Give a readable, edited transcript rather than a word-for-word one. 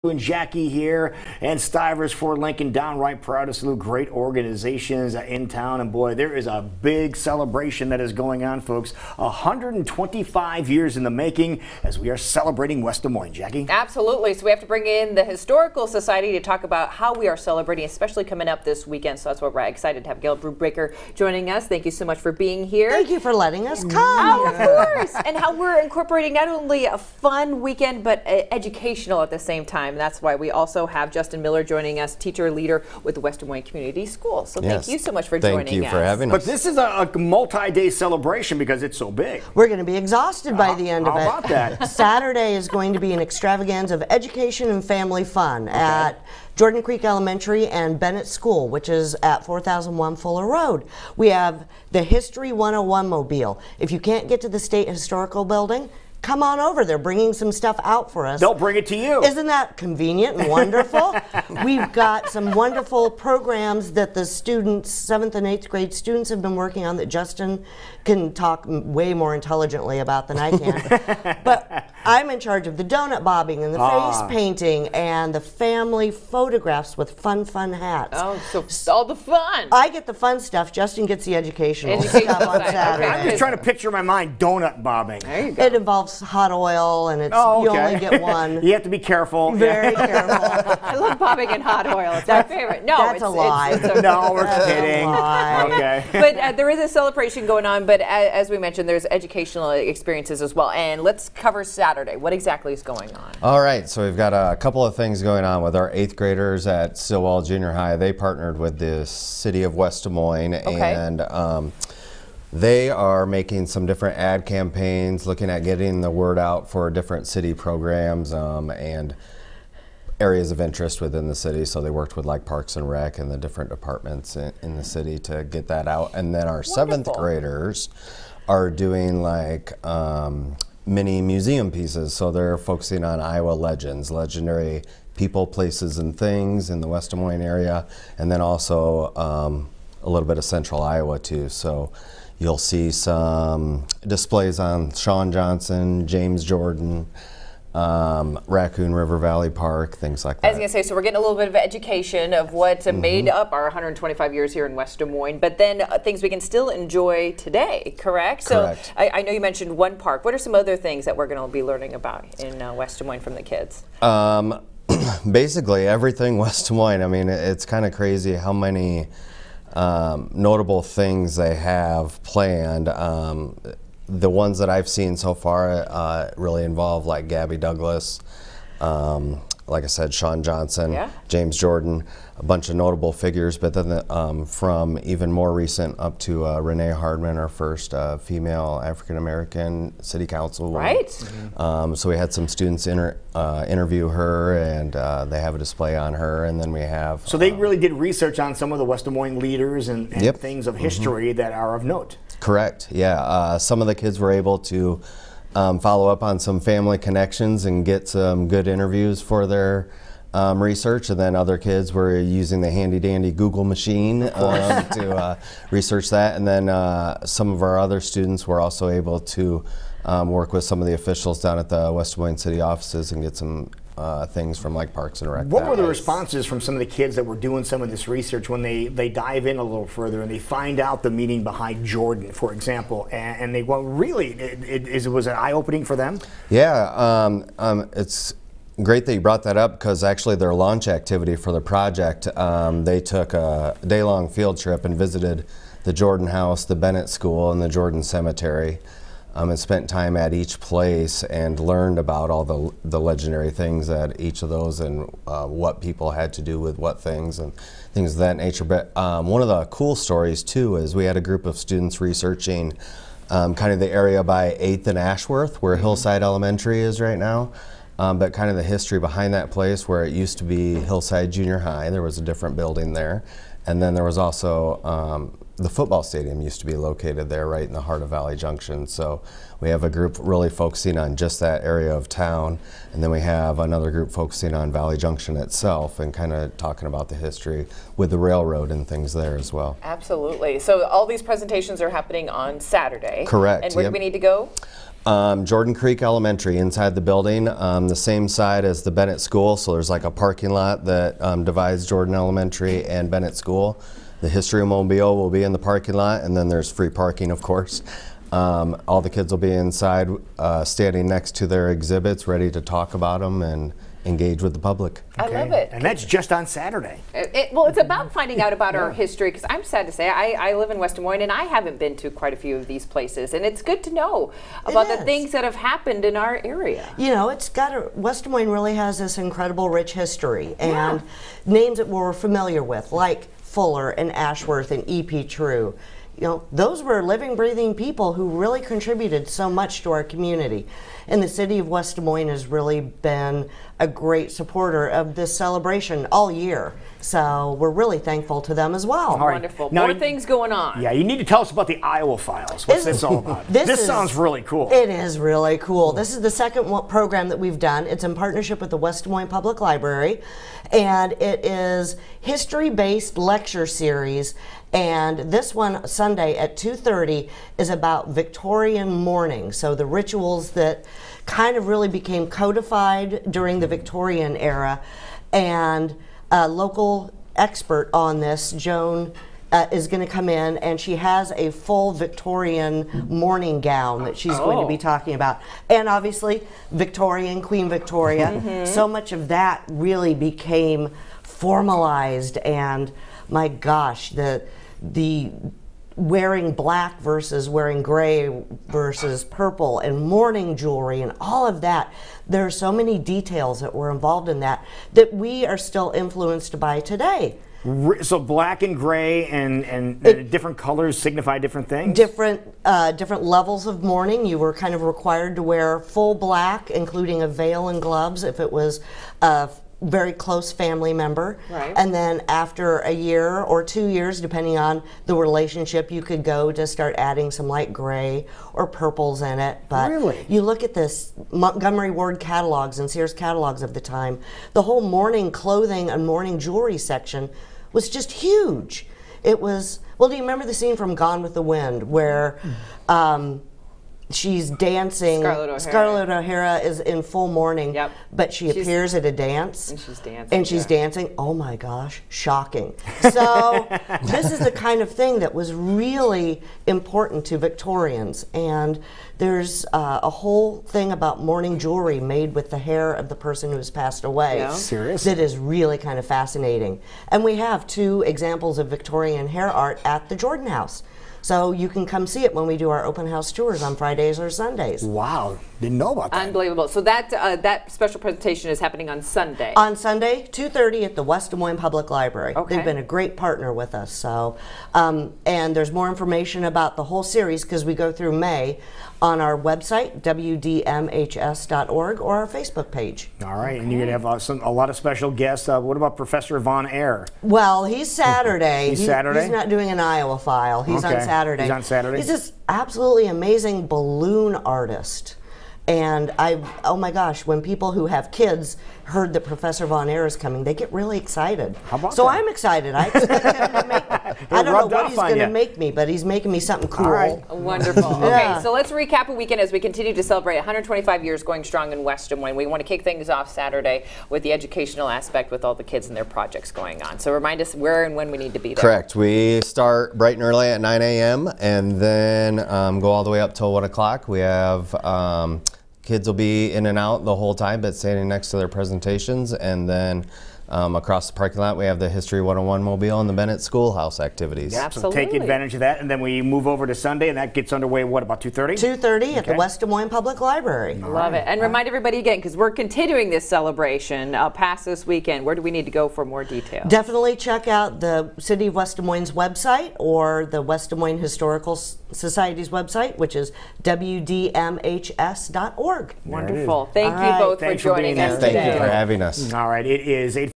And Jackie here, and Stivers for Lincoln. Downright proud to salute great organizations in town, and boy, there is a big celebration that is going on, folks. 125 years in the making as we are celebrating West Des Moines. Jackie? Absolutely. So we have to bring in the Historical Society to talk about how we are celebrating, especially coming up this weekend. So that's why we're excited to have Gail Brubaker joining us. Thank you so much for being here. Thank you for letting us come. Oh, of course. And how we're incorporating not only a fun weekend, but educational at the same time. And that's why we also have Justin Miller joining us, teacher leader with the West Des Moines Community Schools. So thank you so much for joining us. Thank you for having us. But this is a multi-day celebration because it's so big. We're going to be exhausted by the end of it. How about that? Saturday is going to be an extravaganza of education and family fun at Jordan Creek Elementary and Bennett School, which is at 4001 Fuller Road. We have the History 101 mobile. If you can't get to the State Historical Building, come on over. They're bringing some stuff out for us. They'll bring it to you. Isn't that convenient and wonderful? We've got some wonderful programs that the students, 7th and 8th grade students, have been working on that Justin can talk way more intelligently about than I can. But I'm in charge of the donut bobbing and the face painting and the family photographs with fun hats. Oh, so all the fun. I get the fun stuff. Justin gets the educational stuff on Saturday. I'm just trying to picture in my mind donut bobbing. There you go. It involves hot oil, and it's you only get one. You have to be careful. Very careful. I love bobbing in hot oil. It's my favorite. No, that's a lie. No, we're kidding. Okay. But there is a celebration going on, but as we mentioned, there's educational experiences as well. And let's cover Saturday. What exactly is going on? All right, so we've got a couple of things going on with our 8th graders at Stillwell Junior High. They partnered with the city of West Des Moines, and they are making some different ad campaigns, looking at getting the word out for different city programs and areas of interest within the city. So they worked with like Parks and Rec and the different departments in the city to get that out. And then our 7th graders are doing like mini museum pieces. So they're focusing on Iowa legends, legendary people, places, and things in the West Des Moines area, and then also a little bit of central Iowa too. So you'll see some displays on Shawn Johnson, James Jordan, Raccoon River Valley Park, things like that. I was going to say, so we're getting a little bit of education of what made up our 125 years here in West Des Moines, but then things we can still enjoy today, correct? Correct. So I know you mentioned one park. What are some other things that we're going to be learning about in West Des Moines from the kids? Basically everything West Des Moines. I mean, it's kind of crazy how many notable things they have planned. The ones that I've seen so far really involve like Gabby Douglas, like I said, Shawn Johnson, James Jordan, a bunch of notable figures, but then from even more recent up to Renee Hardman, our first female African-American city councilwoman. Right. So we had some students interview her, and they have a display on her, and then we have... So they really did research on some of the West Des Moines leaders and things of history that are of note. Correct, yeah. Some of the kids were able to follow up on some family connections and get some good interviews for their research, and then other kids were using the handy-dandy Google machine to research that. And then some of our other students were also able to work with some of the officials down at the West Des Moines city offices and get some things from like Parks and Rec. What were the responses from some of the kids that were doing some of this research when they dive in a little further and they find out the meaning behind Jordan, for example, and they go, really, was it eye-opening for them? Yeah, it's great that you brought that up, because actually their launch activity for the project, they took a day-long field trip and visited the Jordan House, the Bennett School, and the Jordan Cemetery. And spent time at each place and learned about all the legendary things at each of those and what people had to do with what things and things of that nature. But one of the cool stories too is we had a group of students researching kind of the area by 8th and Ashworth, where Hillside Elementary is right now, but kind of the history behind that place, where it used to be Hillside Junior High. There was a different building there, and then there was also the football stadium used to be located there, right in the heart of Valley Junction. So we have a group really focusing on just that area of town, and then we have another group focusing on Valley Junction itself and kind of talking about the history with the railroad and things there as well. Absolutely. So all these presentations are happening on Saturday. Correct. And where do we need to go? Jordan Creek Elementary, inside the building, the same side as the Bennett School. So there's like a parking lot that divides Jordan Elementary and Bennett School. The History Mobile will be in the parking lot, and then there's free parking, of course. All the kids will be inside, standing next to their exhibits, ready to talk about them and engage with the public. Okay. I love it. And that's just on Saturday. Well, it's about finding out about our history, because I'm sad to say I live in West Des Moines and I haven't been to quite a few of these places, and it's good to know about the things that have happened in our area. You know, West Des Moines really has this incredible rich history, and names that we're familiar with, like Fuller and Ashworth and E.P. True. You know, those were living, breathing people who really contributed so much to our community. And the city of West Des Moines has really been a great supporter of this celebration all year. So we're really thankful to them as well. All right. Wonderful. Now, More things going on. Yeah, you need to tell us about the Iowa Files. What's this all about? This sounds really cool. It is really cool. This is the second program that we've done. It's in partnership with the West Des Moines Public Library, and it is history-based lecture series. And this one, Sunday at 2:30, is about Victorian mourning. So the rituals that kind of really became codified during the Victorian era. And a local expert on this, Joan, is going to come in, and she has a full Victorian mourning gown that she's going to be talking about. And obviously, Victorian, Queen Victoria. So much of that really became formalized, and my gosh, the wearing black versus wearing gray versus purple, and mourning jewelry and all of that. There are so many details that were involved in that we are still influenced by today. So black and gray and different colors signify different things? Different levels of mourning. You were kind of required to wear full black, including a veil and gloves if it was a very close family member. Right. And then after a year or 2 years, depending on the relationship, you could go to start adding some light gray or purples in it. But really? You look at this Montgomery Ward catalogs and Sears catalogs of the time, the whole mourning clothing and mourning jewelry section was just huge. It was, well, do you remember the scene from Gone with the Wind where she's dancing? Scarlett O'Hara is in full mourning, but she appears at a dance. And she's dancing. Oh my gosh, shocking. So this is the kind of thing that was really important to Victorians. And there's a whole thing about mourning jewelry made with the hair of the person who has passed away. Yeah. Serious? That is really kind of fascinating. And we have 2 examples of Victorian hair art at the Jordan House. So you can come see it when we do our open house tours on Fridays or Sundays. Wow, didn't know about that. Unbelievable. So that special presentation is happening on Sunday. On Sunday, 2:30 at the West Des Moines Public Library. Okay. They've been a great partner with us. So, and there's more information about the whole series, because we go through May, on our website, wdmhs.org, or our Facebook page. All right, and you're going to have a lot of special guests. What about Professor Von Air? Well, he's Saturday. He's Saturday? He's not doing an Iowa file. He's on Saturday. He's on Saturday? He's this absolutely amazing balloon artist. And oh my gosh, when people who have kids heard that Professor Von Air is coming, they get really excited. How about so that? I'm excited. I expect him to make, I don't know what he's going to make me, but he's making me something cool. All right. Wonderful. Yeah. Okay, so let's recap a weekend as we continue to celebrate 125 years going strong in West Des Moines. We want to kick things off Saturday with the educational aspect with all the kids and their projects going on. So remind us where and when we need to be there. Correct. We start bright and early at 9 a.m. and then go all the way up till 1 o'clock. We have kids will be in and out the whole time, but standing next to their presentations. And then across the parking lot, we have the History 101 mobile and the Bennett Schoolhouse activities. Yeah, Absolutely. So take advantage of that, and then we move over to Sunday, and that gets underway, what, about 2:30? 2:30 at the West Des Moines Public Library. Love it. And remind everybody again, because we're continuing this celebration past this weekend. Where do we need to go for more details? Definitely check out the City of West Des Moines website or the West Des Moines Historical Society's website, which is wdmhs.org. Wonderful. Thank All you right. both Thanks for for joining being us here. today. Thank you for having us. All right, it is 8